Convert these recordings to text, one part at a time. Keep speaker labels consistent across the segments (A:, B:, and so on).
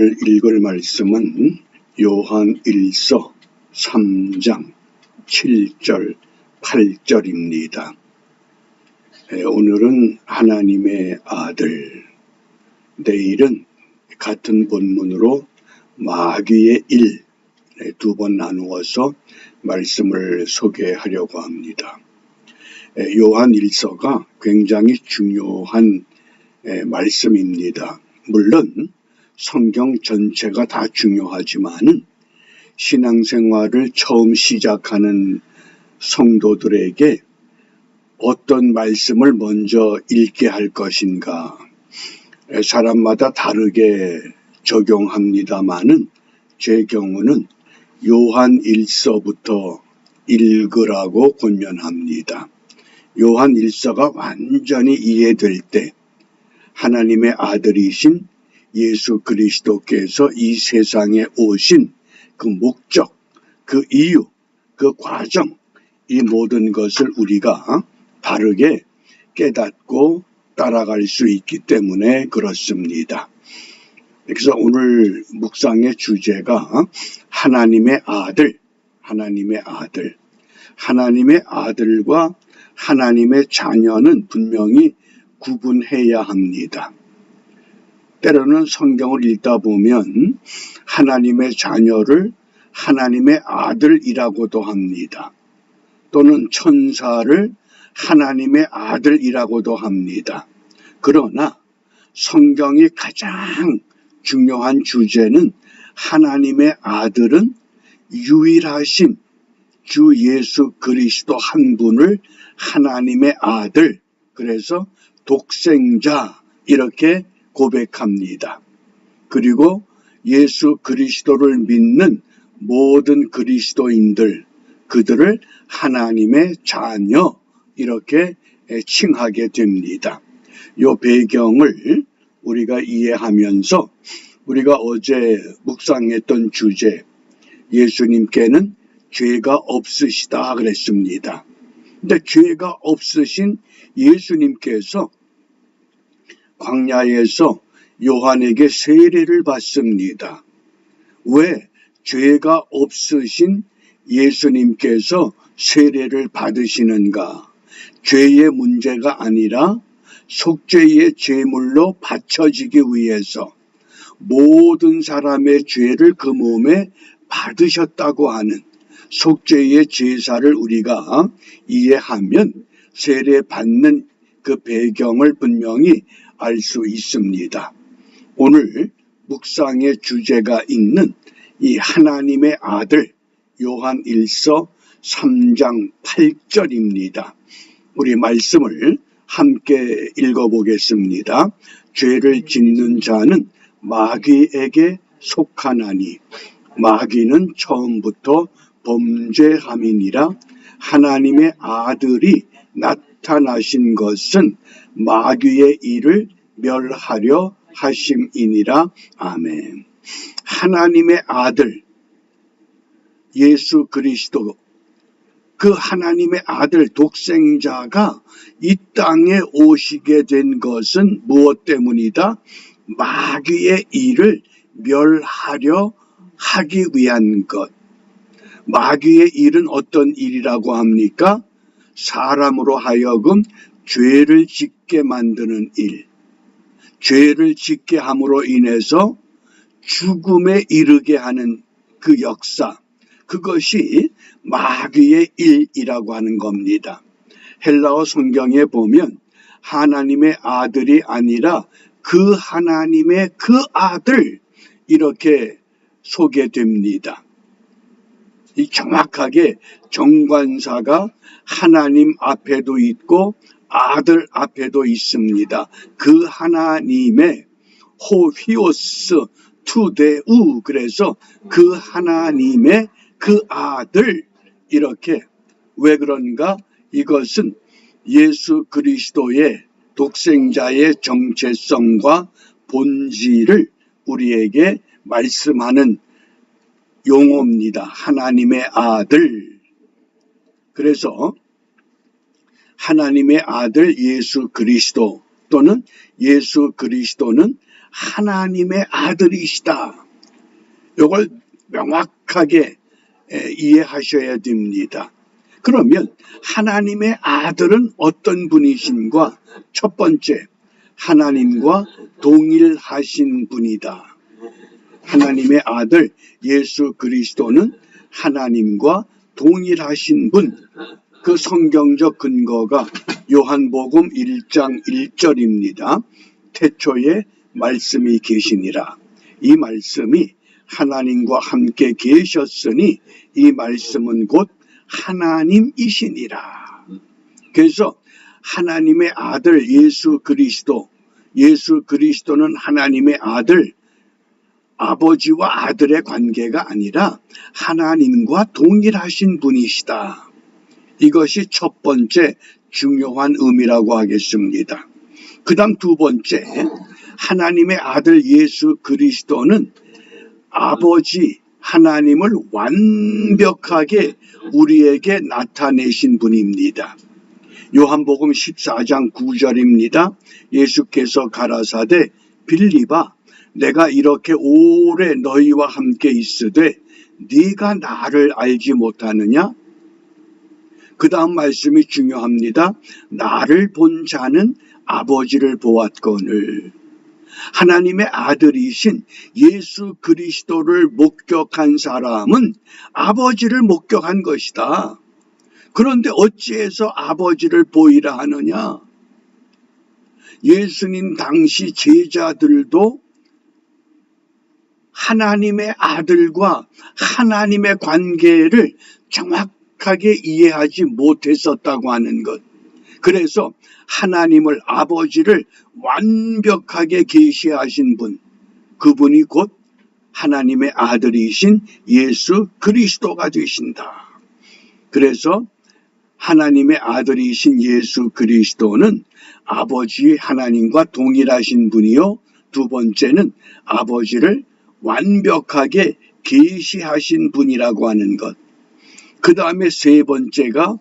A: 읽을 말씀은 요한일서 3장 7절, 8절입니다. 오늘은 하나님의 아들, 내일은 같은 본문으로 마귀의 일, 두 번 나누어서 말씀을 소개하려고 합니다. 요한일서가 굉장히 중요한 말씀입니다. 물론 성경 전체가 다 중요하지만 신앙생활을 처음 시작하는 성도들에게 어떤 말씀을 먼저 읽게 할 것인가, 사람마다 다르게 적용합니다마는 제 경우는 요한일서부터 읽으라고 권면합니다. 요한일서가 완전히 이해될 때 하나님의 아들이신 예수 그리스도께서 이 세상에 오신 그 목적, 그 이유, 그 과정, 이 모든 것을 우리가 바르게 깨닫고 따라갈 수 있기 때문에 그렇습니다. 그래서 오늘 묵상의 주제가 하나님의 아들, 하나님의 아들. 하나님의 아들과 하나님의 자녀는 분명히 구분해야 합니다. 때로는 성경을 읽다 보면 하나님의 자녀를 하나님의 아들이라고도 합니다. 또는 천사를 하나님의 아들이라고도 합니다. 그러나 성경이 가장 중요한 주제는 하나님의 아들은 유일하신 주 예수 그리스도 한 분을 하나님의 아들, 그래서 독생자 이렇게 고백합니다. 그리고 예수 그리스도를 믿는 모든 그리스도인들, 그들을 하나님의 자녀 이렇게 칭하게 됩니다. 이 배경을 우리가 이해하면서 우리가 어제 묵상했던 주제, 예수님께는 죄가 없으시다 그랬습니다. 근데 죄가 없으신 예수님께서 광야에서 요한에게 세례를 받습니다. 왜 죄가 없으신 예수님께서 세례를 받으시는가? 죄의 문제가 아니라 속죄의 제물로 바쳐지기 위해서 모든 사람의 죄를 그 몸에 받으셨다고 하는 속죄의 제사를 우리가 이해하면 세례 받는 그 배경을 분명히 알 수 있습니다. 오늘 묵상의 주제가 있는 이 하나님의 아들 요한일서 3장 8절입니다. 우리 말씀을 함께 읽어보겠습니다. 죄를 짓는 자는 마귀에게 속하나니 마귀는 처음부터 범죄함이니라. 하나님의 아들이 나타나신 것은 마귀의 일을 멸하려 하심이니라. 아멘. 하나님의 아들 예수 그리스도, 그 하나님의 아들 독생자가 이 땅에 오시게 된 것은 무엇 때문이다? 마귀의 일을 멸하려 하기 위한 것. 마귀의 일은 어떤 일이라고 합니까? 사람으로 하여금 죄를 짓게 만드는 일, 죄를 짓게 함으로 인해서 죽음에 이르게 하는 그 역사, 그것이 마귀의 일이라고 하는 겁니다. 헬라어 성경에 보면 하나님의 아들이 아니라 그 하나님의 그 아들 이렇게 소개됩니다. 이 정확하게 정관사가 하나님 앞에도 있고 아들 앞에도 있습니다. 그 하나님의 호휘오스 투데우, 그래서 그 하나님의 그 아들 이렇게. 왜 그런가? 이것은 예수 그리스도의 독생자의 정체성과 본질을 우리에게 말씀하는 용어입니다. 하나님의 아들. 그래서 하나님의 아들 예수 그리스도 또는 예수 그리스도는 하나님의 아들이시다. 이걸 명확하게 이해하셔야 됩니다. 그러면 하나님의 아들은 어떤 분이신가? 첫 번째, 하나님과 동일하신 분이다. 하나님의 아들 예수 그리스도는 하나님과 동일하신 분. 그 성경적 근거가 요한복음 1장 1절입니다. 태초에 말씀이 계시니라. 이 말씀이 하나님과 함께 계셨으니 이 말씀은 곧 하나님이시니라. 그래서 하나님의 아들 예수 그리스도는 하나님의 아들, 아버지와 아들의 관계가 아니라 하나님과 동일하신 분이시다. 이것이 첫 번째 중요한 의미라고 하겠습니다. 그 다음 두 번째, 하나님의 아들 예수 그리스도는 아버지 하나님을 완벽하게 우리에게 나타내신 분입니다. 요한복음 14장 9절입니다. 예수께서 가라사대 빌립아, 내가 이렇게 오래 너희와 함께 있으되 네가 나를 알지 못하느냐? 그 다음 말씀이 중요합니다. 나를 본 자는 아버지를 보았거늘. 하나님의 아들이신 예수 그리스도를 목격한 사람은 아버지를 목격한 것이다. 그런데 어찌해서 아버지를 보이라 하느냐? 예수님 당시 제자들도 하나님의 아들과 하나님의 관계를 정확하게 이해하지 못했었다고 하는 것. 그래서 하나님을 아버지를 완벽하게 계시하신 분, 그분이 곧 하나님의 아들이신 예수 그리스도가 되신다. 그래서 하나님의 아들이신 예수 그리스도는 아버지 하나님과 동일하신 분이요, 두 번째는 아버지를 완벽하게 계시하신 분이라고 하는 것. 그 다음에 세 번째가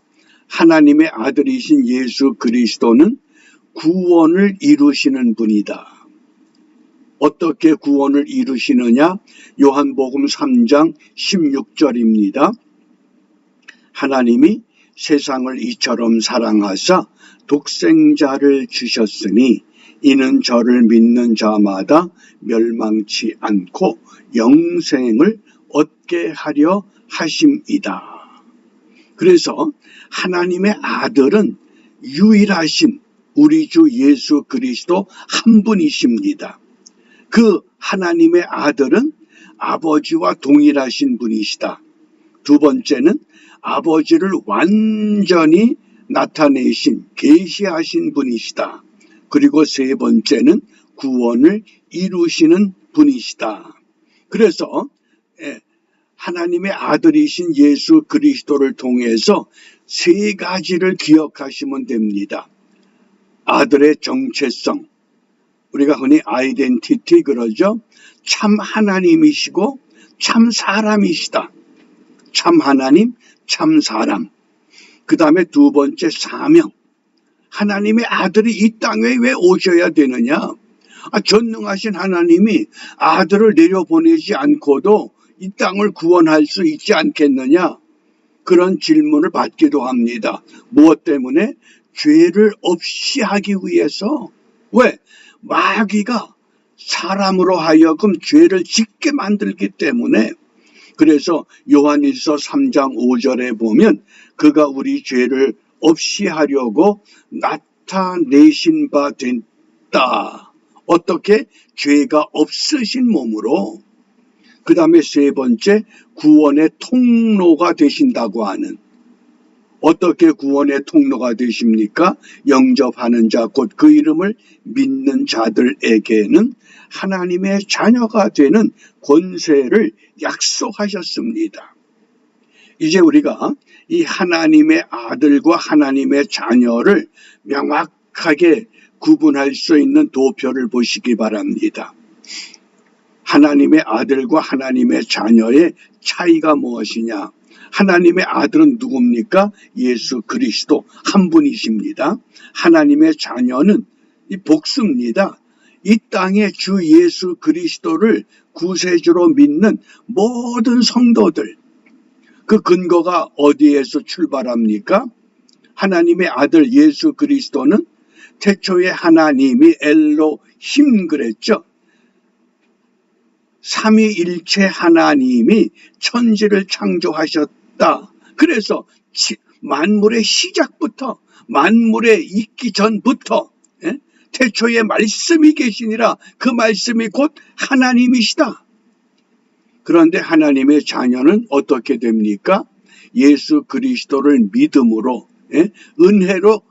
A: 하나님의 아들이신 예수 그리스도는 구원을 이루시는 분이다. 어떻게 구원을 이루시느냐? 요한복음 3장 16절입니다. 하나님이 세상을 이처럼 사랑하사 독생자를 주셨으니 이는 저를 믿는 자마다 멸망치 않고 영생을 얻게 하려 하심이다. 그래서 하나님의 아들은 유일하신 우리 주 예수 그리스도 한 분이십니다. 그 하나님의 아들은 아버지와 동일하신 분이시다. 두 번째는 아버지를 완전히 나타내신 계시하신 분이시다. 그리고 세 번째는 구원을 이루시는 분이시다. 그래서 하나님의 아들이신 예수 그리스도를 통해서 세 가지를 기억하시면 됩니다. 아들의 정체성, 우리가 흔히 아이덴티티 그러죠. 참 하나님이시고 참 사람이시다. 참 하나님, 참 사람. 그 다음에 두 번째 사명. 하나님의 아들이 이 땅에 왜 오셔야 되느냐? 전능하신 하나님이 아들을 내려보내지 않고도 이 땅을 구원할 수 있지 않겠느냐? 그런 질문을 받기도 합니다. 무엇 때문에? 죄를 없이 하기 위해서. 왜? 마귀가 사람으로 하여금 죄를 짓게 만들기 때문에. 그래서 요한일서 3장 5절에 보면 그가 우리 죄를 없이 하려고 나타내신 바 됐다. 어떻게? 죄가 없으신 몸으로. 그 다음에 세 번째, 구원의 통로가 되신다고 하는. 어떻게 구원의 통로가 되십니까? 영접하는 자, 곧 그 이름을 믿는 자들에게는 하나님의 자녀가 되는 권세를 약속하셨습니다. 이제 우리가 이 하나님의 아들과 하나님의 자녀를 명확하게 구분할 수 있는 도표를 보시기 바랍니다. 하나님의 아들과 하나님의 자녀의 차이가 무엇이냐? 하나님의 아들은 누굽니까? 예수 그리스도 한 분이십니다. 하나님의 자녀는 이 복수입니다. 이 땅에 주 예수 그리스도를 구세주로 믿는 모든 성도들, 그 근거가 어디에서 출발합니까? 하나님의 아들 예수 그리스도는 태초에 하나님이 엘로힘 그랬죠. 삼위일체 하나님이 천지를 창조하셨다. 그래서 만물의 시작부터, 만물의 있기 전부터 태초에 말씀이 계시니라, 그 말씀이 곧 하나님이시다. 그런데 하나님의 자녀는 어떻게 됩니까? 예수 그리스도를 믿음으로, 은혜로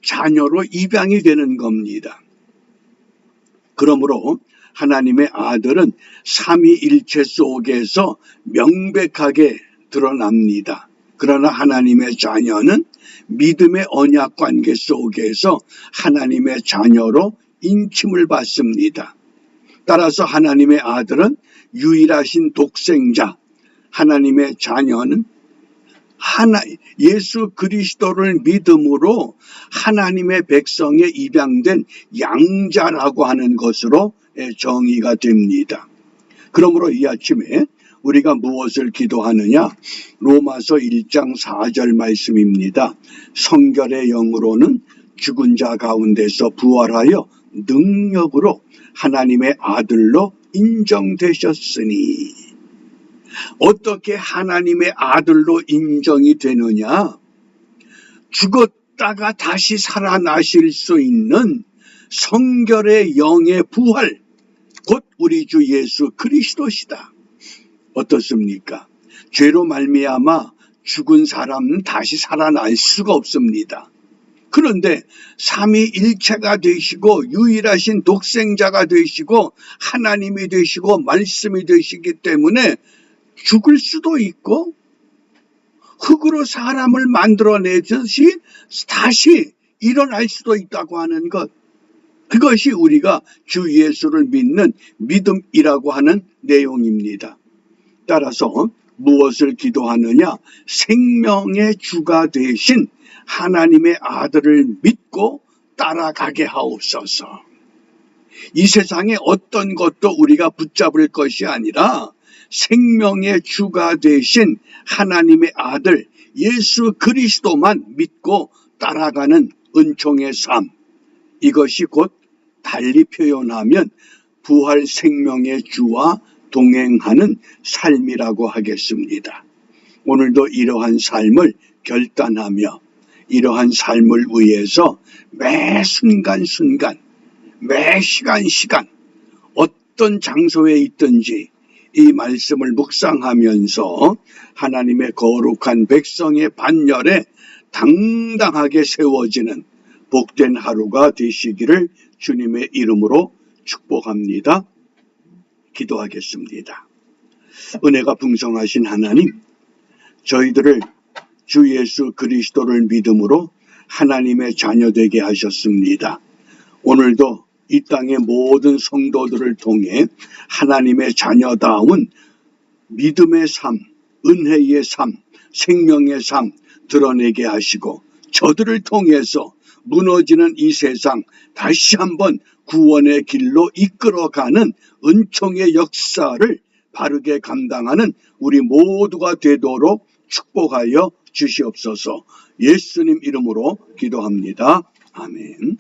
A: 자녀로 입양이 되는 겁니다. 그러므로 하나님의 아들은 삼위일체 속에서 명백하게 드러납니다. 그러나 하나님의 자녀는 믿음의 언약 관계 속에서 하나님의 자녀로 인침을 받습니다. 따라서 하나님의 아들은 유일하신 독생자, 하나님의 자녀는 예수 그리스도를 믿음으로 하나님의 백성에 입양된 양자라고 하는 것으로 정의가 됩니다. 그러므로 이 아침에 우리가 무엇을 기도하느냐? 로마서 1장 4절 말씀입니다. 성결의 영으로는 죽은 자 가운데서 부활하여 능력으로 하나님의 아들로 인정되셨으니. 어떻게 하나님의 아들로 인정이 되느냐? 죽었다가 다시 살아나실 수 있는 성결의 영의 부활, 곧 우리 주 예수 그리스도시다. 어떻습니까? 죄로 말미암아 죽은 사람은 다시 살아날 수가 없습니다. 그런데 삼위일체가 되시고 유일하신 독생자가 되시고 하나님이 되시고 말씀이 되시기 때문에 죽을 수도 있고 흙으로 사람을 만들어내듯이 다시 일어날 수도 있다고 하는 것, 그것이 우리가 주 예수를 믿는 믿음이라고 하는 내용입니다. 따라서 무엇을 기도하느냐? 생명의 주가 되신 하나님의 아들을 믿고 따라가게 하옵소서. 이 세상에 어떤 것도 우리가 붙잡을 것이 아니라 생명의 주가 되신 하나님의 아들 예수 그리스도만 믿고 따라가는 은총의 삶, 이것이 곧 달리 표현하면 부활 생명의 주와 동행하는 삶이라고 하겠습니다. 오늘도 이러한 삶을 결단하며 이러한 삶을 위해서 매 순간순간, 매 시간 어떤 장소에 있든지 이 말씀을 묵상하면서 하나님의 거룩한 백성의 반열에 당당하게 세워지는 복된 하루가 되시기를 주님의 이름으로 축복합니다. 기도하겠습니다. 은혜가 풍성하신 하나님, 저희들을 주 예수 그리스도를 믿음으로 하나님의 자녀 되게 하셨습니다. 오늘도 이 땅의 모든 성도들을 통해 하나님의 자녀다운 믿음의 삶, 은혜의 삶, 생명의 삶 드러내게 하시고 저들을 통해서 무너지는 이 세상 다시 한번 구원의 길로 이끌어가는 은총의 역사를 바르게 감당하는 우리 모두가 되도록 축복하여 주시옵소서. 예수님 이름으로 기도합니다. 아멘.